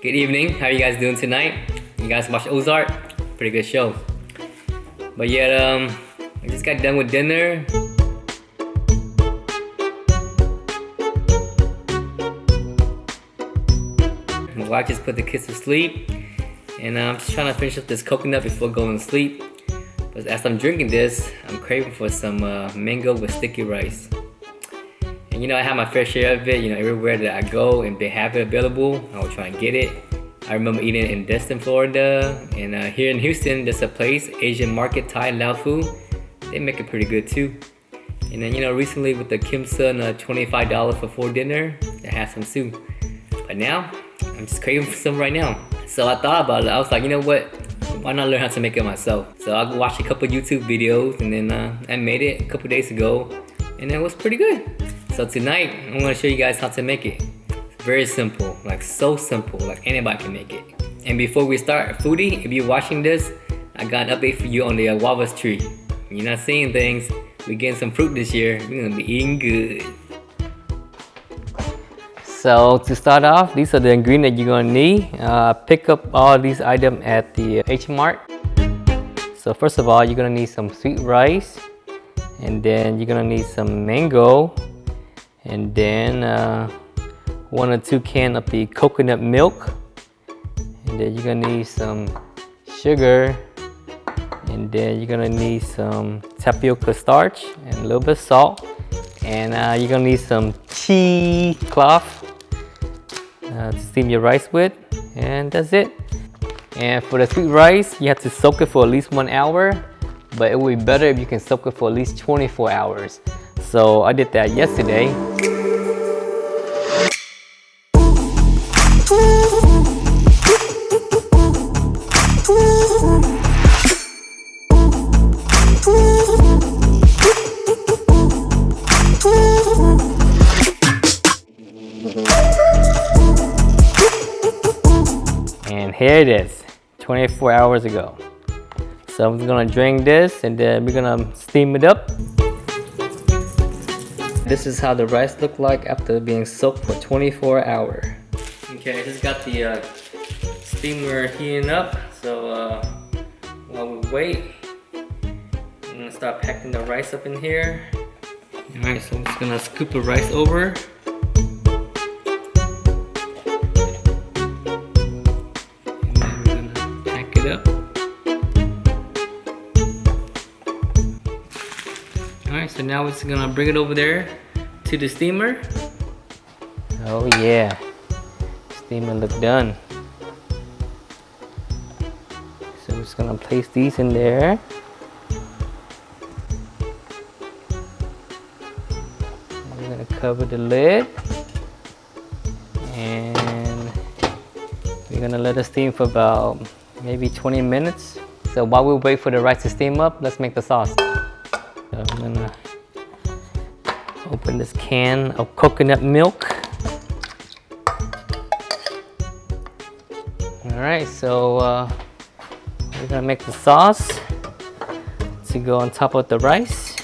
Good evening. How you guys doing tonight? You guys watch Ozark? Pretty good show. But yeah, I just got done with dinner. My wife just put the kids to sleep, and I'm just trying to finish up this coconut before going to sleep. But as I'm drinking this, I'm craving for some mango with sticky rice. And you know, I have my fair share of it. You know, everywhere that I go and they have it available, I will try and get it. I remember eating it in Destin, Florida, and here in Houston, there's a place, Asian Market Thai Lao Food. They make it pretty good too. And then, you know, recently with the Kim Sun $25 for 4 dinner, I had some too. But now, I'm just craving for some right now. So I thought about it. I was like, you know what? Why not learn how to make it myself? So I watched a couple YouTube videos, and then I made it a couple days ago, and it was pretty good. So tonight, I'm gonna show you guys how to make it. It's very simple, like so simple, like anybody can make it. And before we start, foodie, if you're watching this, I got an update for you on the guavas tree. You're not seeing things, we're getting some fruit this year. We're gonna be eating good. So to start off, these are the ingredients you're gonna need. Pick up all these items at the H Mart. So first of all, you're gonna need some sweet rice, and then you're gonna need some mango, and then 1 or 2 cans of the coconut milk, and then you're gonna need some sugar, and then you're gonna need some tapioca starch and a little bit of salt, and you're gonna need some cheesecloth to steam your rice with, and that's it. And for the sweet rice, you have to soak it for at least 1 hour, but it would be better if you can soak it for at least 24 hours. So I did that yesterday. And here it is, 24 hours ago. So I'm gonna drain this, and then we're gonna steam it up. This is how the rice looked like after being soaked for 24 hours. Okay, I just got the steamer heating up. So while we wait, I'm gonna start packing the rice up in here. Alright, so I'm just gonna scoop the rice over. Up. Alright, so now we're just gonna bring it over there to the steamer. Oh yeah, steamer look done. So we're just gonna place these in there. We're gonna cover the lid, and we're gonna let it steam for about maybe 20 minutes. So while we wait for the rice to steam up, let's make the sauce. So I'm gonna open this can of coconut milk. Alright, so we're gonna make the sauce to go on top of the rice.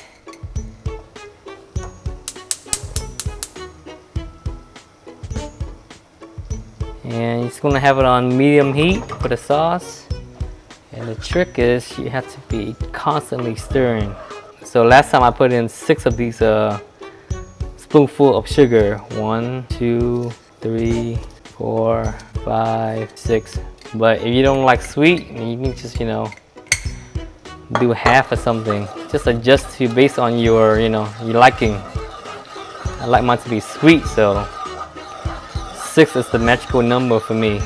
And you're just gonna have it on medium heat for the sauce. And the trick is you have to be constantly stirring. So last time I put in 6 of these spoonful of sugar. 1, 2, 3, 4, 5, 6. But if you don't like sweet, you can just, you know, do half or something. Just adjust to based on your, you know, your liking. I like mine to be sweet, so 6 is the magical number for me.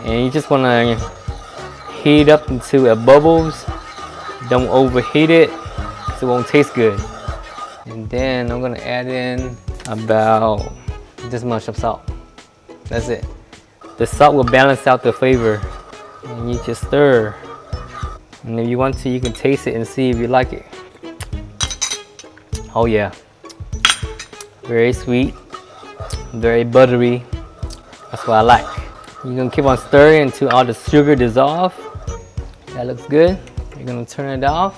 And you just want to heat up until it bubbles. Don't overheat it, because it won't taste good. And then I'm going to add in about this much of salt. That's it. The salt will balance out the flavor. And you just stir. And if you want to, you can taste it and see if you like it. Oh yeah. Very sweet. Very buttery. That's what I like. You're gonna keep on stirring until all the sugar dissolves. That looks good. You're gonna turn it off,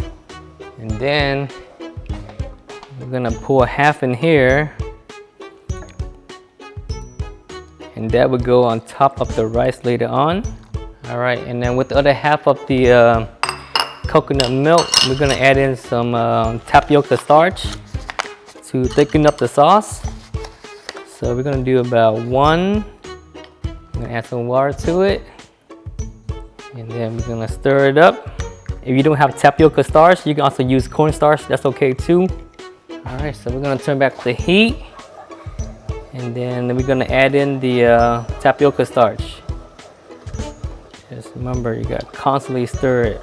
and then we're gonna pour half in here, and that would go on top of the rice later on. All right, and then with the other half of the coconut milk, we're gonna add in some tapioca starch to thicken up the sauce. So we're gonna do about 1. I'm gonna add some water to it, and then we're gonna stir it up. If you don't have tapioca starch, you can also use cornstarch, that's okay too. All right, so we're gonna turn back the heat, and then we're gonna add in the tapioca starch. Just remember, you gotta constantly stir it.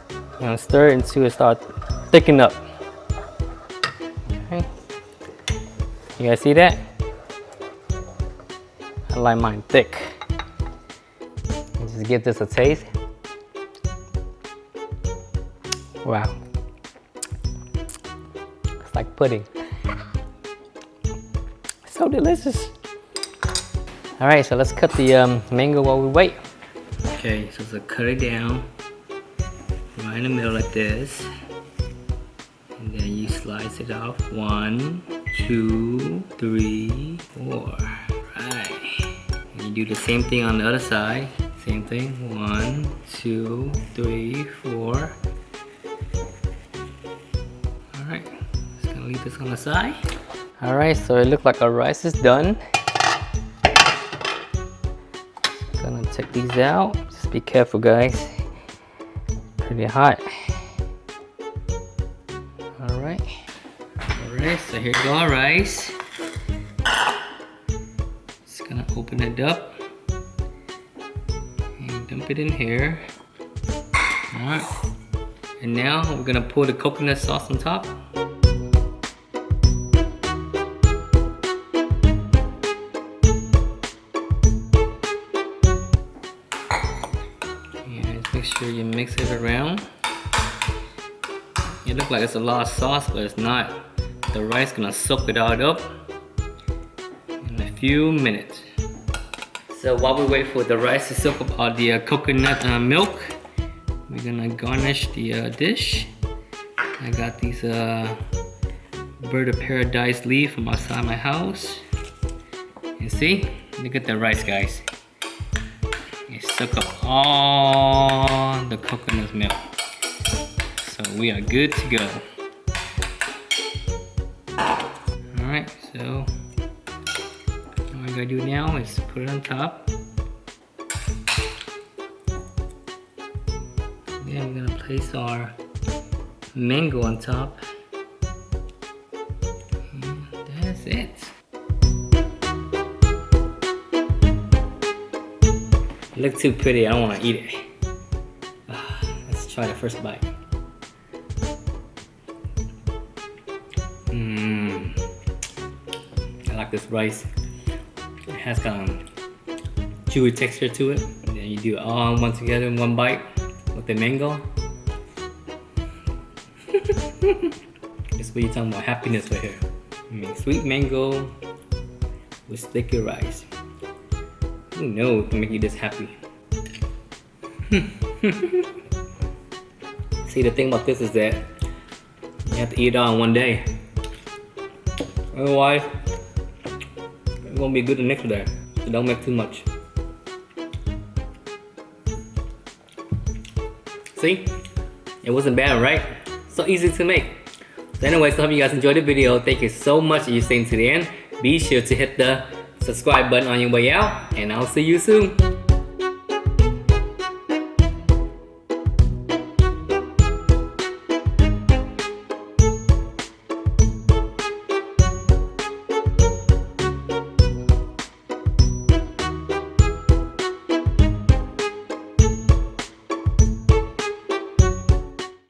You're gonna stir it until it starts thickening up. Okay. You guys see that? I like mine thick. Just give this a taste. Wow. It's like pudding. So delicious. All right, so let's cut the mango while we wait. Okay, so cut it down right in the middle like this. And then you slice it off. 1, 2, 3, 4. Right. And you do the same thing on the other side. Same thing. 1, 2, 3, 4. Alright. Just gonna leave this on the side. Alright, so it looks like our rice is done. Gonna take these out. Just be careful, guys. Pretty hot. Alright. Alright, so here go our rice. Just gonna open it up and dump it in here. Alright. And now we're gonna pour the coconut sauce on top. Make sure you mix it around. It looks like it's a lot of sauce, but it's not. The rice gonna soak it all up in a few minutes. So while we wait for the rice to soak up all the coconut milk, we're gonna garnish the dish. I got these bird of paradise leaf from outside my house. And see, look at the rice, guys. It soak up all the coconut milk. So we are good to go. Alright, so what I gotta do now is put it on top. Then we're gonna place our mango on top. And that's it. It looks too pretty, I don't want to eat it. Let's try the first bite. I like this rice. It has kind of chewy texture to it. And then you do it all in one together in one bite with the mango. That's what you're talking about, happiness right here. I mean, sweet mango with sticky rice. Who knows what can make you this happy? See, the thing about this is that you have to eat it all in one day. Otherwise, it won't be good the next day. So don't make too much. See? It wasn't bad, right? So easy to make. So anyways, I hope you guys enjoyed the video. Thank you so much that you staying to the end. Be sure to hit the subscribe button on your way out, and I'll see you soon.